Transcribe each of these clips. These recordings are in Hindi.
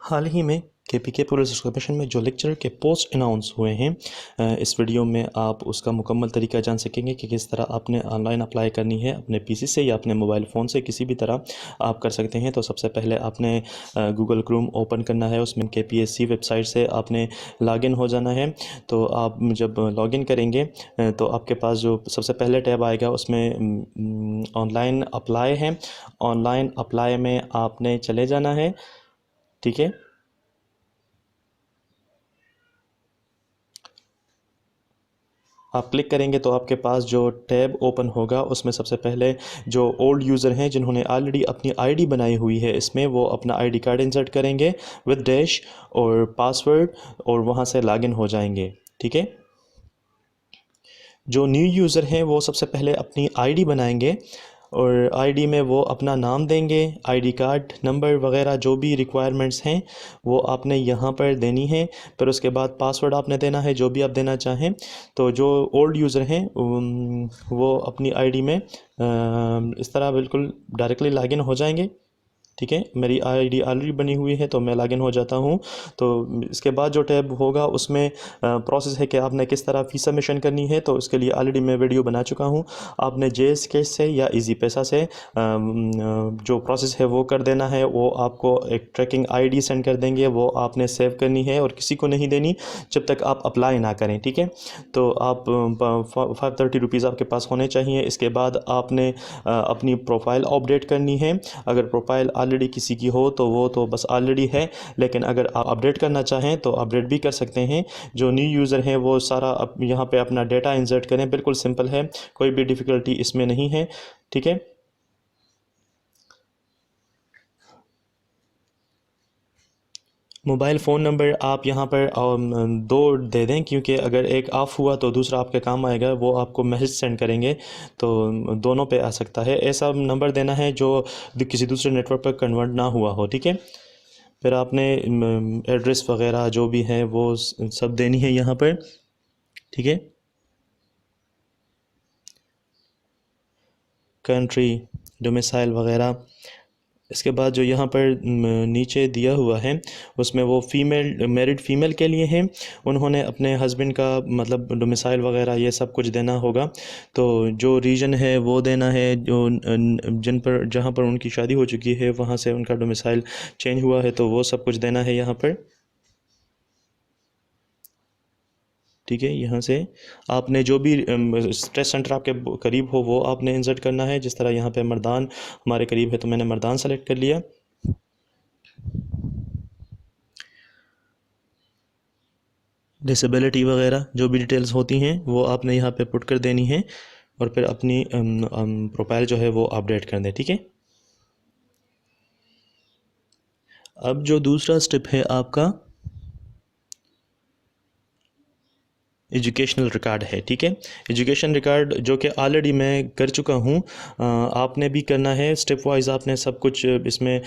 हाल ही में KPK पुलिस कमीशन में जो लेक्चर के पोस्ट अनाउंस हुए हैं, इस वीडियो में आप उसका मुकम्मल तरीका जान सकेंगे कि किस तरह आपने ऑनलाइन अप्लाई करनी है अपने पीसी से या अपने मोबाइल फ़ोन से, किसी भी तरह आप कर सकते हैं। तो सबसे पहले आपने गूगल क्रोम ओपन करना है, उसमें KPSC वेबसाइट से आपने लॉगिन हो जाना है। तो आप जब लॉगिन करेंगे तो आपके पास जो सबसे पहले टैब आएगा उसमें ऑनलाइन अप्लाई है। ऑनलाइन अप्लाई में आपने चले जाना है, ठीक है। आप क्लिक करेंगे तो आपके पास जो टैब ओपन होगा उसमें सबसे पहले जो ओल्ड यूज़र हैं जिन्होंने ऑलरेडी अपनी आईडी बनाई हुई है, इसमें वो अपना आईडी कार्ड इंसर्ट करेंगे विद डैश और पासवर्ड और वहाँ से लॉगिन हो जाएंगे, ठीक है। जो न्यू यूज़र हैं वो सबसे पहले अपनी आईडी बनाएंगे और आईडी में वो अपना नाम देंगे, आईडी कार्ड नंबर वगैरह जो भी रिक्वायरमेंट्स हैं वो आपने यहाँ पर देनी है। फिर उसके बाद पासवर्ड आपने देना है जो भी आप देना चाहें। तो जो ओल्ड यूज़र हैं वो अपनी आईडी में इस तरह बिल्कुल डायरेक्टली लॉगिन हो जाएंगे, ठीक है। मेरी आईडी ऑलरेडी बनी हुई है तो मैं लॉगिन हो जाता हूँ। तो इसके बाद जो टैब होगा उसमें प्रोसेस है कि आपने किस तरह फ़ीस सबमिशन करनी है। तो इसके लिए ऑलरेडी मैं वीडियो बना चुका हूँ। आपने जेएस कैश से या इजी पैसा से जो प्रोसेस है वो कर देना है। वो आपको एक ट्रैकिंग आईडी सेंड कर देंगे, वो आपने सेव करनी है और किसी को नहीं देनी जब तक आप अप्लाई ना करें, ठीक है। तो आप 530 रुपीज़ आपके पास होने चाहिए। इसके बाद आपने अपनी प्रोफाइल अपडेट करनी है। अगर प्रोफाइल ऑलरेडी किसी की हो तो वो तो बस ऑलरेडी है, लेकिन अगर आप अपडेट करना चाहें तो अपडेट भी कर सकते हैं। जो न्यू यूज़र हैं वो सारा यहाँ पे अपना डेटा इंसर्ट करें, बिल्कुल सिंपल है, कोई भी डिफ़िकल्टी इसमें नहीं है, ठीक है। मोबाइल फ़ोन नंबर आप यहाँ पर दो दे दें, क्योंकि अगर एक ऑफ़ हुआ तो दूसरा आपके काम आएगा, वो आपको मैसेज सेंड करेंगे तो दोनों पे आ सकता है। ऐसा नंबर देना है जो किसी दूसरे नेटवर्क पर कन्वर्ट ना हुआ हो, ठीक है। फिर आपने एड्रेस वगैरह जो भी है वो सब देनी है यहाँ पर, ठीक है। कंट्री, डोमिसाइल वगैरह। इसके बाद जो यहाँ पर नीचे दिया हुआ है उसमें वो फ़ीमेल, मैरिड फ़ीमेल के लिए हैं, उन्होंने अपने हस्बैंड का मतलब डोमिसाइल वगैरह ये सब कुछ देना होगा। तो जो रीजन है वो देना है, जो जहाँ पर उनकी शादी हो चुकी है वहाँ से उनका डोमिसाइल चेंज हुआ है तो वो सब कुछ देना है यहाँ पर, ठीक है। यहाँ से आपने जो भी स्ट्रेस सेंटर आपके करीब हो वो आपने इंसर्ट करना है। जिस तरह यहाँ पे मर्दान हमारे करीब है तो मैंने मर्दान सेलेक्ट कर लिया। डिसेबिलिटी वगैरह जो भी डिटेल्स होती हैं वो आपने यहाँ पे पुट कर देनी है और फिर अपनी प्रोफाइल जो है वो अपडेट कर दें, ठीक है। अब जो दूसरा स्टेप है आपका एजुकेशनल रिकॉर्ड है, ठीक है। एजुकेशन रिकॉर्ड जो कि ऑलरेडी मैं कर चुका हूँ, आपने भी करना है स्टेप वाइज। आपने सब कुछ इसमें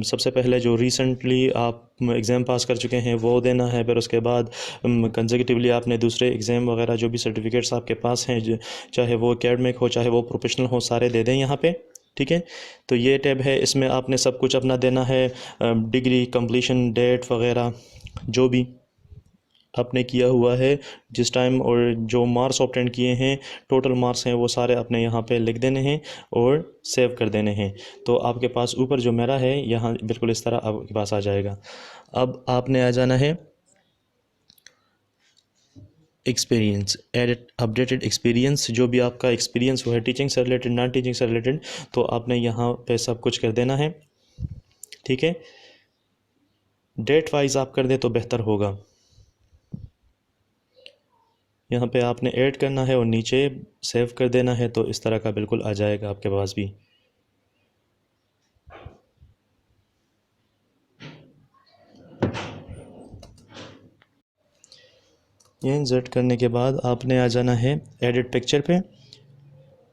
सबसे पहले जो रिसेंटली आप एग्ज़ाम पास कर चुके हैं वो देना है। फिर उसके बाद कंसेक्यूटिवली आपने दूसरे एग्ज़ाम वगैरह जो भी सर्टिफिकेट्स आपके पास हैं, चाहे वो एकेडमिक हो चाहे वो प्रोफेशनल हो, सारे दे दें यहाँ पे, ठीक है। तो ये टैब है, इसमें आपने सब कुछ अपना देना है, डिग्री कंप्लीशन डेट वगैरह जो भी आपने किया हुआ है जिस टाइम, और जो मार्क्स ऑब्टेन किए हैं, टोटल मार्क्स हैं वो सारे अपने यहाँ पे लिख देने हैं और सेव कर देने हैं। तो आपके पास ऊपर जो मेरा है यहाँ बिल्कुल इस तरह आपके पास आ जाएगा। अब आपने आ जाना है एक्सपीरियंस, एडिट अपडेटेड एक्सपीरियंस, जो भी आपका एक्सपीरियंस हुआ है टीचिंग से रिलेटेड, नॉन टीचिंग से रिलेटेड, तो आपने यहाँ पे सब कुछ कर देना है, ठीक है। डेट वाइज आप कर दे तो बेहतर होगा। यहाँ पे आपने ऐड करना है और नीचे सेव कर देना है, तो इस तरह का बिल्कुल आ जाएगा आपके पास भी। ये इंसर्ट करने के बाद आपने आ जाना है एडिट पिक्चर पे।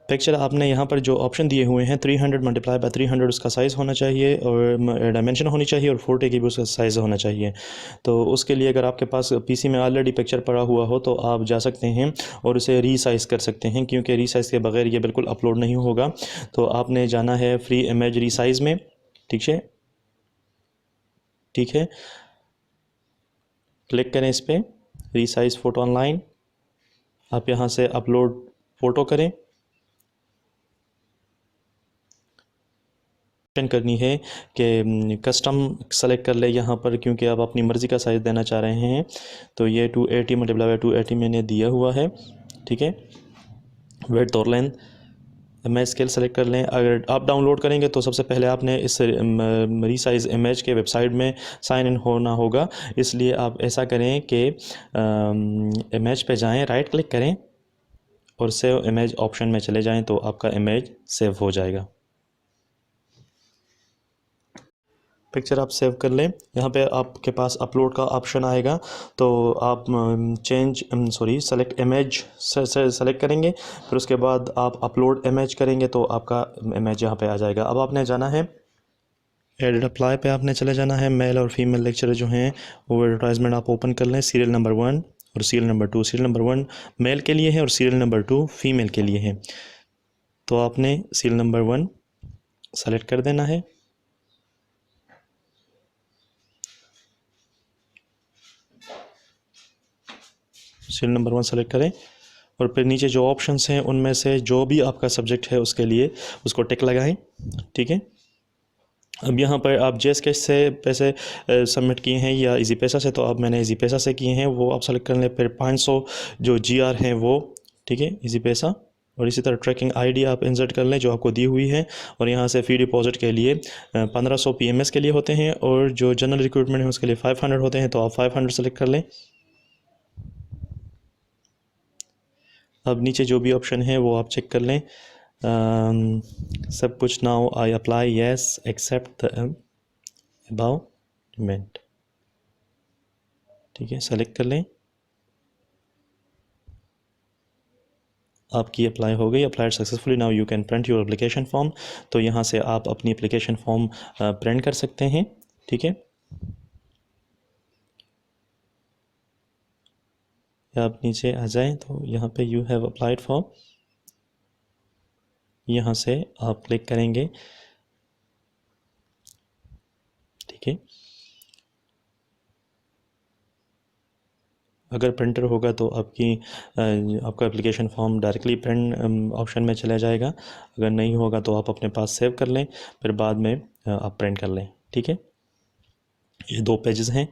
पिक्चर आपने यहाँ पर जो ऑप्शन दिए हुए हैं 300 मल्टीप्लाई बाय 300 उसका साइज़ होना चाहिए और डायमेंशन होनी चाहिए और 4 की भी उसका साइज़ होना चाहिए। तो उसके लिए अगर आपके पास पीसी में ऑलरेडी पिक्चर पड़ा हुआ हो तो आप जा सकते हैं और उसे रीसाइज़ कर सकते हैं, क्योंकि रीसाइज़ के बगैर ये बिल्कुल अपलोड नहीं होगा। तो आपने जाना है फ्री इमेज रीसाइज़ में, ठीक है, ठीक है, क्लिक करें इस पर, रीसाइज फ़ोटो ऑनलाइन। आप यहाँ से अपलोड फ़ोटो करें। करनी है कि कस्टम सेलेक्ट कर ले यहाँ पर, क्योंकि आप अपनी मर्ज़ी का साइज़ देना चाह रहे हैं। तो ये 280 मल्टीप्लाई बाई 280 मैंने दिया हुआ है, ठीक है। विड्थ और लेंथ इमेज स्केल सेलेक्ट कर लें। अगर आप डाउनलोड करेंगे तो सबसे पहले आपने इस रीसाइज इमेज के वेबसाइट में साइन इन होना होगा, इसलिए आप ऐसा करें कि इमेज पे जाएं, राइट क्लिक करें और सेव इमेज ऑप्शन में चले जाएं, तो आपका इमेज सेव हो जाएगा। पिक्चर आप सेव कर लें। यहाँ पे आपके पास अपलोड का ऑप्शन आएगा, तो आप सेलेक्ट इमेज सेलेक्ट करेंगे, फिर उसके बाद आप अपलोड इमेज करेंगे तो आपका इमेज यहाँ पे आ जाएगा। अब आपने जाना है एडिट अप्लाई पे, आपने चले जाना है। मेल और फीमेल लेक्चर जो हैं वो एडवर्टाइजमेंट आप ओपन कर लें। सीरियल नंबर 1 और serial number 2, serial number 1 male के लिए है और सीरियल नंबर 2 फीमेल के लिए है। तो आपने सीरियल नंबर 1 सेलेक्ट कर देना है। सीरियल नंबर 1 सेलेक्ट करें और फिर नीचे जो ऑप्शंस हैं उनमें से जो भी आपका सब्जेक्ट है उसके लिए उसको टिक लगाएं, ठीक है। अब यहाँ पर आप जेस कैश से पैसे सबमिट किए हैं या इजी पैसा से, तो अब मैंने इजी पैसा से किए हैं, वो आप सेलेक्ट कर लें। फिर 500 जो जीआर हैं वो, ठीक है, इजी पैसा। और इसी तरह ट्रैकिंग आईडी आप इंसर्ट कर लें जो आपको दी हुई है। और यहाँ से फ़ी डिपॉजिट के लिए 1500 पीएमएस के लिए होते हैं और जो जनरल रिक्रूटमेंट है उसके लिए 500 होते हैं, तो आप 500 सेलेक्ट कर लें। अब नीचे जो भी ऑप्शन है वो आप चेक कर लें। सब कुछ now I apply yes accept the above payment, ठीक है, सेलेक्ट कर लें। आपकी अप्लाई हो गई, applied successfully, now you can print your application form. तो यहाँ से आप अपनी एप्लीकेशन फॉर्म प्रिंट कर सकते हैं, ठीक है। आप नीचे आ जाएं तो यहाँ पे यू हैव अप्लाइड फॉर, यहाँ से आप क्लिक करेंगे, ठीक है। अगर प्रिंटर होगा तो आपका application form directly print option में चला जाएगा। अगर नहीं होगा तो आप अपने पास सेव कर लें, फिर बाद में आप प्रिंट कर लें, ठीक है। ये 2 पेजेस हैं,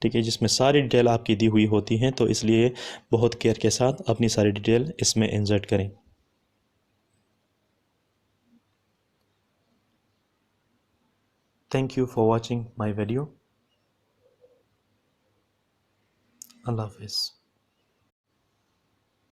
ठीक है, जिसमें सारी डिटेल आपकी दी हुई होती हैं, तो इसलिए बहुत केयर के साथ अपनी सारी डिटेल इसमें इंसर्ट करें। Thank you for watching my video. Allah हाफिज़।